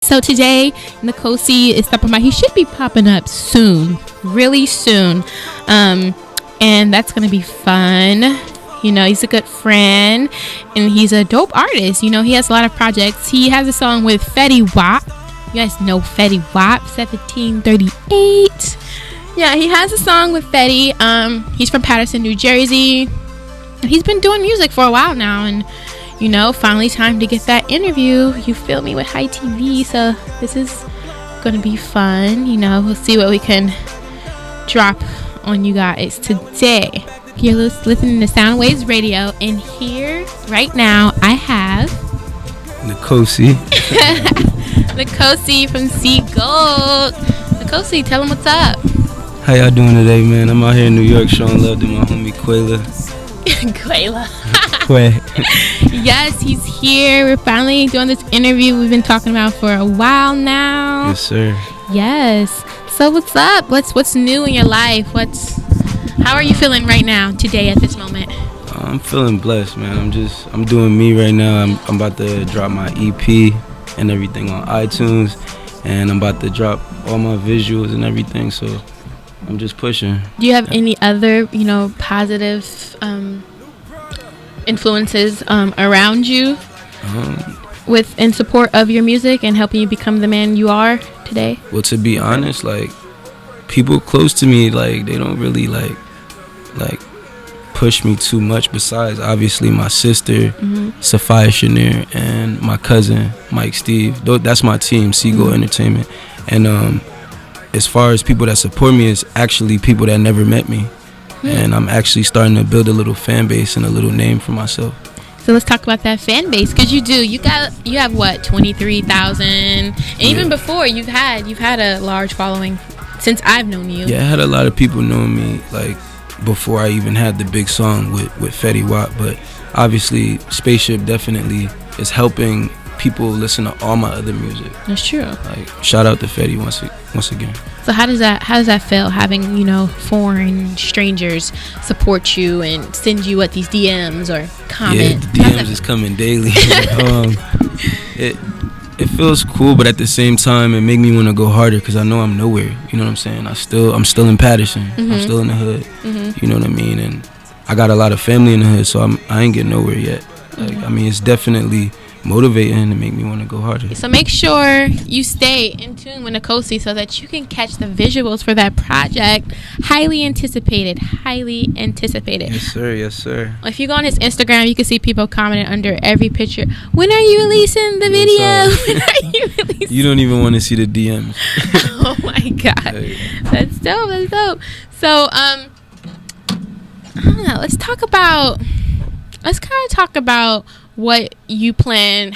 So today, Nikosi is stopping by. He should be popping up soon, really soon. And that's going to be fun. You know, he's a good friend and he's a dope artist. You know, he has a lot of projects. He has a song with Fetty Wap. You guys know Fetty Wap, 1738. Yeah, he has a song with Fetty. He's from Paterson, New Jersey. He's been doing music for a while now, and you know, finally time to get that interview. You feel me, with High TV. So this is gonna be fun. You know, we'll see what we can drop on you guys today. You're listening to Soundwaves Radio, and here right now I have Nikosi. Nikosi from SeeGold. Nikosi, tell him what's up. How y'all doing today, man? I'm out here in New York showing love to my homie Quayla. Quayla. Quay. Yes, he's here. We're finally doing this interview we've been talking about for a while now. Yes, sir. Yes. So what's up? What's new in your life? How are you feeling right now, today, at this moment? I'm feeling blessed, man. I'm doing me right now. I'm about to drop my EP and everything on iTunes, and I'm about to drop all my visuals and everything, so I'm just pushing. Do you have any other, positive influences around you in support of your music and helping you become the man you are today? Well, to be honest, like, people close to me, like, they don't really like push me too much, besides obviously my sister, Sophia Chenier, and my cousin Mike Steve. That's my team, SeeGold Entertainment. And as far as people that support me, it's actually people that never met me. And I'm actually starting to build a little fan base and a little name for myself. So let's talk about that fan base, because you have what, 23,000, and even before you've had a large following since I've known you. Yeah, I had a lot of people knowing me like before I even had the big song with Fetty Wap, but obviously Spaceship definitely is helping people listen to all my other music. That's true. Like, shout out to Fetty once again. So how does that feel, having foreign strangers support you and send you these DMs or comments? Yeah, the DMs is coming daily. It feels cool, but at the same time it make me want to go harder, because I know I'm nowhere. You know what I'm saying? I'm still in Paterson. I'm still in the hood. You know what I mean? And I got a lot of family in the hood, so I ain't getting nowhere yet. Like, I mean, it's definitely motivating to make me want to go harder. So make sure you stay in tune with Nikosi so that you can catch the visuals for that project. Highly anticipated. Yes, sir. If you go on his Instagram, you can see people commenting under every picture, when are you releasing the video? When are you releasing? You don't even want to see the DMs. Oh my god. Hey. That's dope. So I don't know, let's kind of talk about how you plan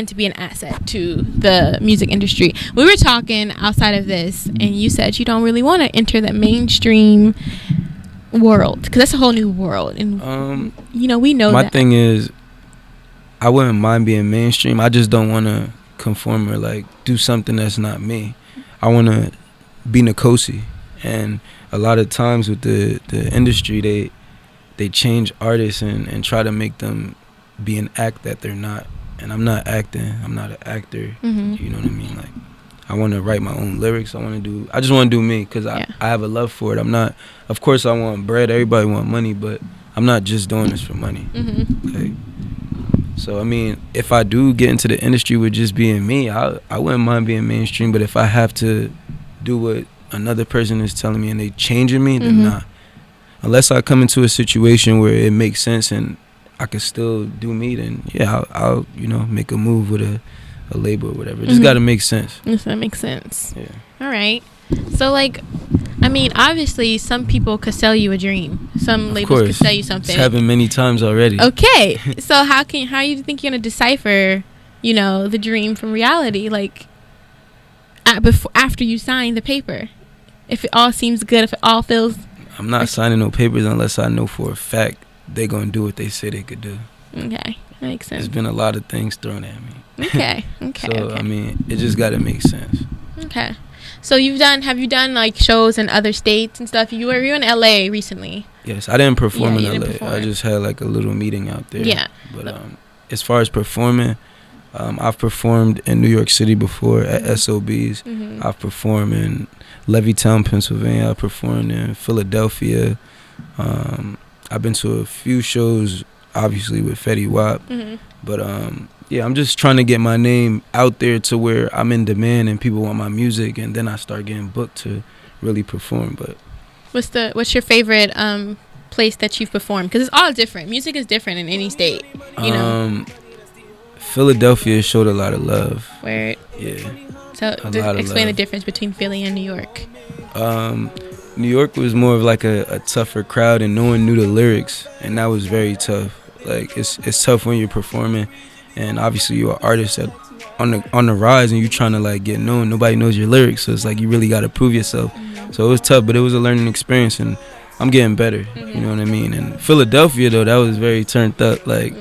to be an asset to the music industry. We were talking outside of this, and you said you don't really want to enter the mainstream world, because that's a whole new world, and we know my that. thing is, I wouldn't mind being mainstream. I just don't want to conform or do something that's not me. I want to be Nikosi, and a lot of times with the industry, they change artists and try to make them be an act that they're not, and I'm not acting. I'm not an actor. You know what I mean? Like, I want to write my own lyrics. I just want to do me, because I have a love for it. I'm not, of course I want bread, everybody want money, but I'm not just doing this for money. So I mean, if I do get into the industry with just being me, I wouldn't mind being mainstream. But if I have to do what another person is telling me and they changing me, then nah. Unless I come into a situation where it makes sense and I can still do me, then I'll make a move with a label or whatever. It just gotta make sense. Yes, that makes sense. Yeah. All right. So obviously some people could sell you a dream. Some labels could sell you something. It's happened many times already. Okay. So how you think you're gonna decipher, the dream from reality? After you sign the paper, if it all seems good, if it all feels. I'm not signing no papers unless I know for a fact they're going to do what they say they could do. Okay, that makes sense. There's been a lot of things thrown at me. Okay. So, I mean, it just got to make sense. Okay. So have you done shows in other states and stuff? You were in LA recently. Yes, I didn't perform in LA. I just had a little meeting out there. Yeah. But as far as performing, I've performed in New York City before at SOBs. I've performed in Levittown, Pennsylvania. I've performed in Philadelphia. I've been to a few shows, obviously, with Fetty Wap. But, yeah, I'm just trying to get my name out there to where I'm in demand and people want my music, and then I start getting booked to really perform. But what's your favorite place that you've performed? Because it's all different. Music is different in any state, you know. Philadelphia showed a lot of love. Word. Yeah. So explain the difference between Philly and New York. New York was more of like a tougher crowd, and no one knew the lyrics, and that was very tough. Like it's tough when you're performing, and obviously you're an artist that on the rise, and you're trying to like get known. Nobody knows your lyrics, so it's like you really got to prove yourself. So it was tough, but it was a learning experience, and I'm getting better. You know what I mean? And Philadelphia though, that was very turned up. Like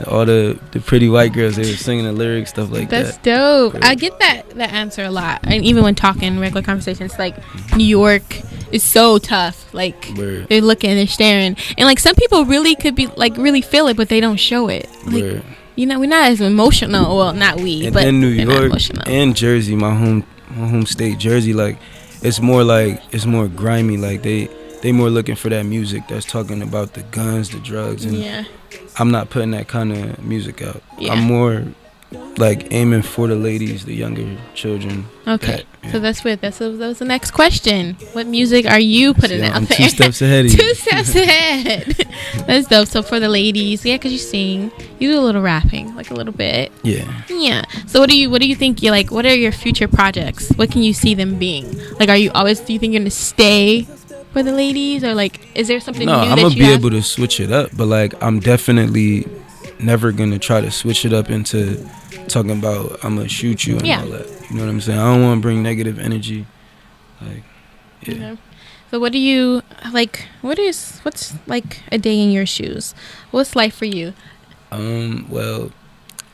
all the pretty white girls, they were singing the lyrics, stuff like that. That's dope. I get that answer a lot, and even when talking regular conversations, like New York is so tough. Like they're looking, they're staring, and like some people really could be like really feel it, but they don't show it. Like you know, we're not as emotional. Well, not we, and but then New York and Jersey, my home state, Jersey, like it's more grimy. Like they more looking for that music that's talking about the guns, the drugs, and I'm not putting that kind of music out. I'm more like aiming for the ladies, the younger children. Okay, so that was the next question. What music are you putting out I'm there? 2 steps ahead of you. 2 steps ahead. That's dope. So for the ladies, because you sing, you do a little rapping, like a little bit. Yeah. So what do you think you like? What are your future projects? What can you see them being? Like, do you think you're gonna stay for the ladies, or like is there something new that you have? I'm gonna be able to switch it up, but like I'm definitely never gonna try to switch it up into talking about I'm gonna shoot you and all that. You know what I'm saying? I don't want to bring negative energy. Like, So what do you like? What's like a day in your shoes? What's life for you? Well,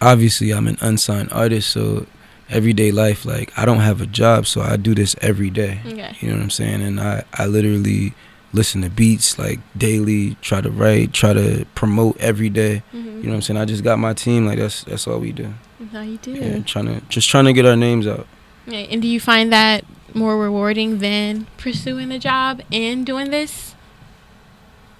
obviously I'm an unsigned artist, so everyday life, like I don't have a job, so I do this every day. You know what I'm saying? And I literally listen to beats like daily, try to write, try to promote every day. You know what I'm saying? I just got my team, like that's all we do. That's all you do. Yeah, trying to get our names out. And do you find that more rewarding than pursuing a job and doing this?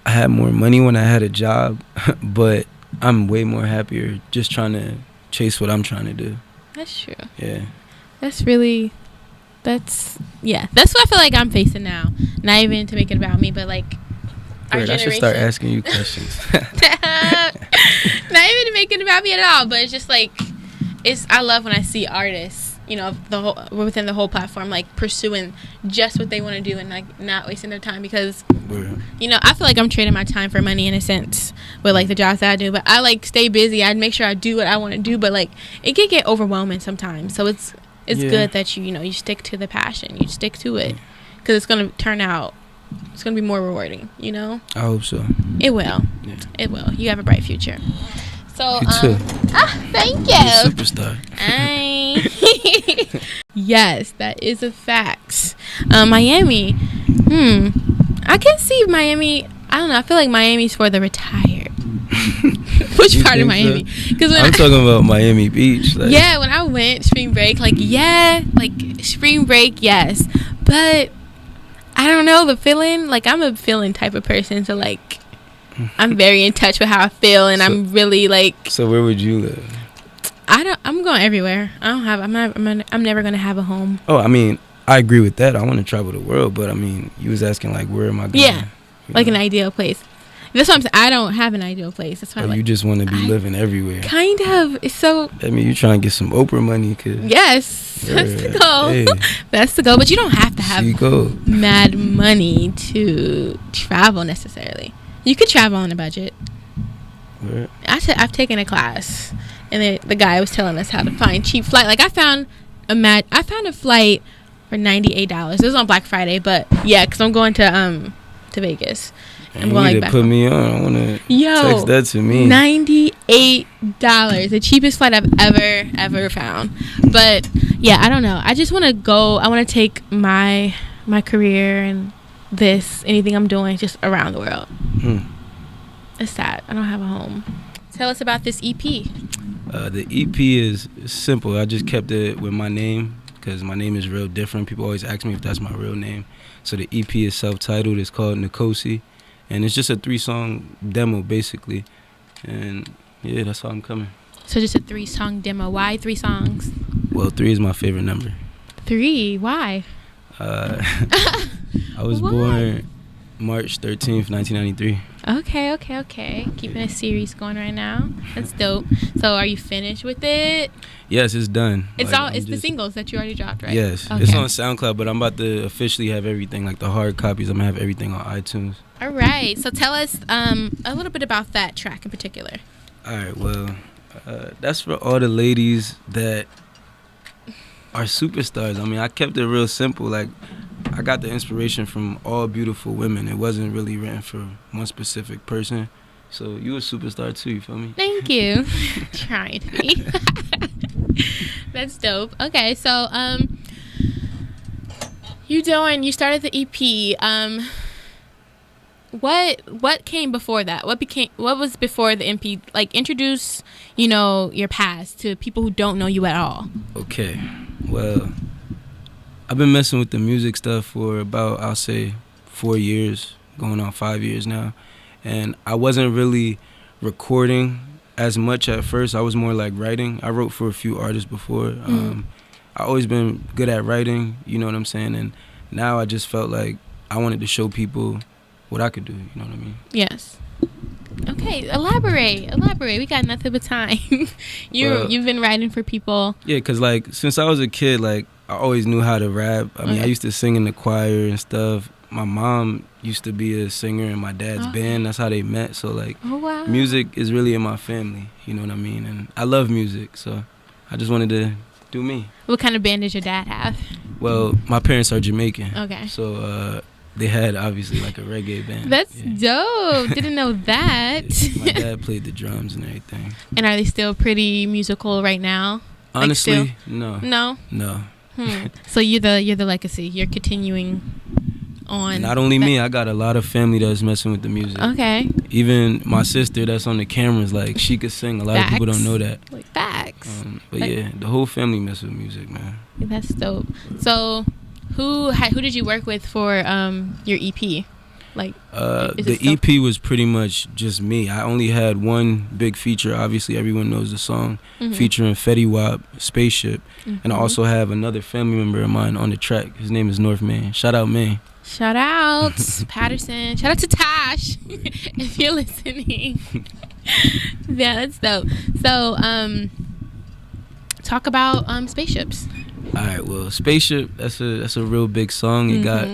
I had more money when I had a job, but I'm way more happier just trying to chase what I'm trying to do. That's true. Yeah. That's what I feel like I'm facing now. Not even to make it about me, but like our generation. I should start asking you questions. Not even to make it about me at all, but it's just like I love when I see artists, you know, within the whole platform, like pursuing just what they want to do and like not wasting their time, because you know, I feel like I'm trading my time for money in a sense with like the jobs that I do, but I like stay busy. I'd make sure I do what I want to do, but like it can get overwhelming sometimes. So it's good that you stick to the passion, you stick to it, because it's gonna turn out. It's gonna be more rewarding, you know. I hope so. It will. Yeah. It will. You have a bright future. So, you too. Thank you. You're a superstar. Yes, that is a fact. Miami. I can see Miami. I don't know. I feel like Miami's for the retired. Which part of Miami? Because I'm talking about Miami Beach. Like. Yeah, when I went spring break, spring break, yes, but I don't know the feeling. Like I'm a feeling type of person, so like. I'm very in touch with how I feel, and I'm really like. So where would you live? I'm going everywhere. I'm never gonna have a home. Oh, I mean, I agree with that. I want to travel the world, but I mean, you was asking like, where am I going? Yeah, like an ideal place. That's what I'm saying. I don't have an ideal place. That's why. You just want to be living everywhere. Kind of. It's so. I mean, you trying to get some Oprah money, cause. Yes, that's the goal. Hey. That's the goal. But you don't have to have mad money to travel necessarily. You could travel on a budget. Where? I've taken a class, and the guy was telling us how to find cheap flight. Like I found a flight for $98. It was on Black Friday, but yeah, because I'm going to Vegas. I'm going like back. Put me on. I want to text that to me. $98, the cheapest flight I've ever found. But yeah, I don't know. I just want to go. I want to take my career and anything I'm doing just around the world. It's sad. I don't have a home. Tell us about this EP. The EP is simple. I just kept it with my name because my name is real different. People always ask me if that's my real name. So the EP is self-titled. It's called Nikosi, and it's just a 3-song demo basically. And yeah, that's how I'm coming. So just a 3-song demo. Why 3 songs? Well, 3 is my favorite number. 3? Why? I was born March 13th, 1993. Okay. Keeping a series going right now. That's dope. So are you finished with it? Yes, it's done. It's the singles that you already dropped, right? Yes. Okay. It's on SoundCloud, but I'm about to officially have everything, like the hard copies. I'm going to have everything on iTunes. All right. So tell us a little bit about that track in particular. All right, well, that's for all the ladies that are superstars. I mean, I kept it real simple. Like, I got the inspiration from all beautiful women. It wasn't really written for one specific person. So you a superstar too, you feel me? Thank you. Trying to be. That's dope. Okay, so you started the EP. What came before that? What was before the EP? Like, introduce, your past to people who don't know you at all. Okay. Well, I've been messing with the music stuff for about, I'll say, 4 years, going on 5 years now. And I wasn't really recording as much at first. I was more like writing. I wrote for a few artists before. I always been good at writing, you know what I'm saying? And now I just felt like I wanted to show people what I could do, you know what I mean? Yes. Okay, elaborate. We got nothing but time. You've been writing for people. Yeah, because, like, since I was a kid, like, I always knew how to rap. I mean, I used to sing in the choir and stuff. My mom used to be a singer in my dad's band. That's how they met. So, like, music is really in my family, you know what I mean? And I love music, so I just wanted to do me. What kind of band does your dad have? Well, my parents are Jamaican. Okay. So, they had, obviously, like a reggae band. That's dope. Didn't know that. Yeah, my dad played the drums and everything. And are they still pretty musical right now? Honestly, no. No? So you're the legacy. You're continuing on. Not only me, I got a lot of family that's messing with the music. Okay. Even my sister that's on the cameras, like, she could sing. A lot of people don't know that. Like, facts. But yeah, the whole family messes with music, man. That's dope. So who did you work with for your EP? Like, the EP was pretty much just me. I only had one big feature. Obviously, everyone knows the song, featuring Fetty Wap, Spaceship. And I also have another family member of mine on the track. His name is Northman. Shout out, man. Shout out, Patterson. Shout out to Tash, if you're listening. Yeah, that's dope. So, talk about Spaceships. All right, well, Spaceship, that's a real big song. It got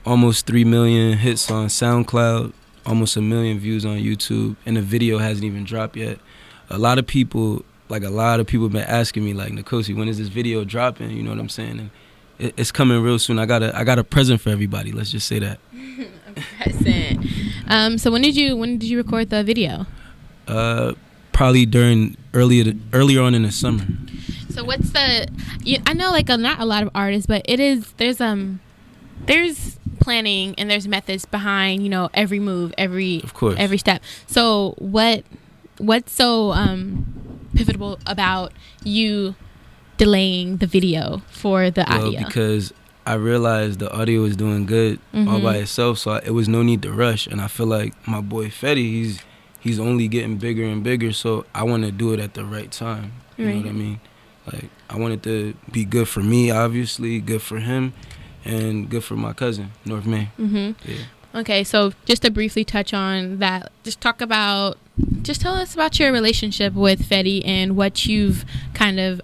almost 3 million hits on SoundCloud, almost 1 million views on YouTube, and the video hasn't even dropped yet. A lot of people have been asking me, like, Nikosi, when is this video dropping? You know what I'm saying? And it's coming real soon. I got a present for everybody. Let's just say that. A present. So when did you record the video? Probably earlier on in the summer. So what's I know, like, not a lot of artists, but there's planning and there's methods behind, every move, every step. So what's so pivotal about you delaying the video for the audio? Well, because I realized the audio was doing good all by itself, so it was no need to rush. And I feel like my boy Fetty, he's only getting bigger and bigger, so I want to do it at the right time. You know what I mean? Like, I want it to be good for me, obviously, good for him, and good for my cousin, Northman. Yeah. Okay, so just to briefly touch on that, just tell us about your relationship with Fetty and what you've kind of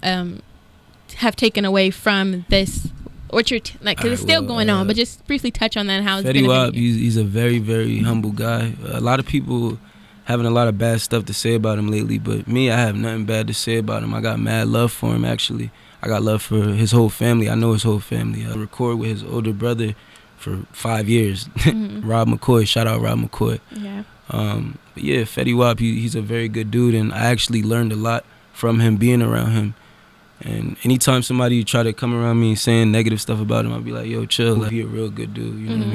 have taken away from this, what you're because it's still going on, but just briefly touch on that and how it's Fetty Wap, he's a very, very humble guy. A lot of people having a lot of bad stuff to say about him lately, but me, I have nothing bad to say about him. I got mad love for him, actually. I got love for his whole family. I know his whole family. I record with his older brother for 5 years. Rob McCoy, shout out Rob McCoy. Yeah. But yeah, Fetty Wap, he's a very good dude, and I actually learned a lot from him, being around him. And anytime somebody try to come around me saying negative stuff about him, I'll be like, yo, chill. Like, he a real good dude, you know what I mean?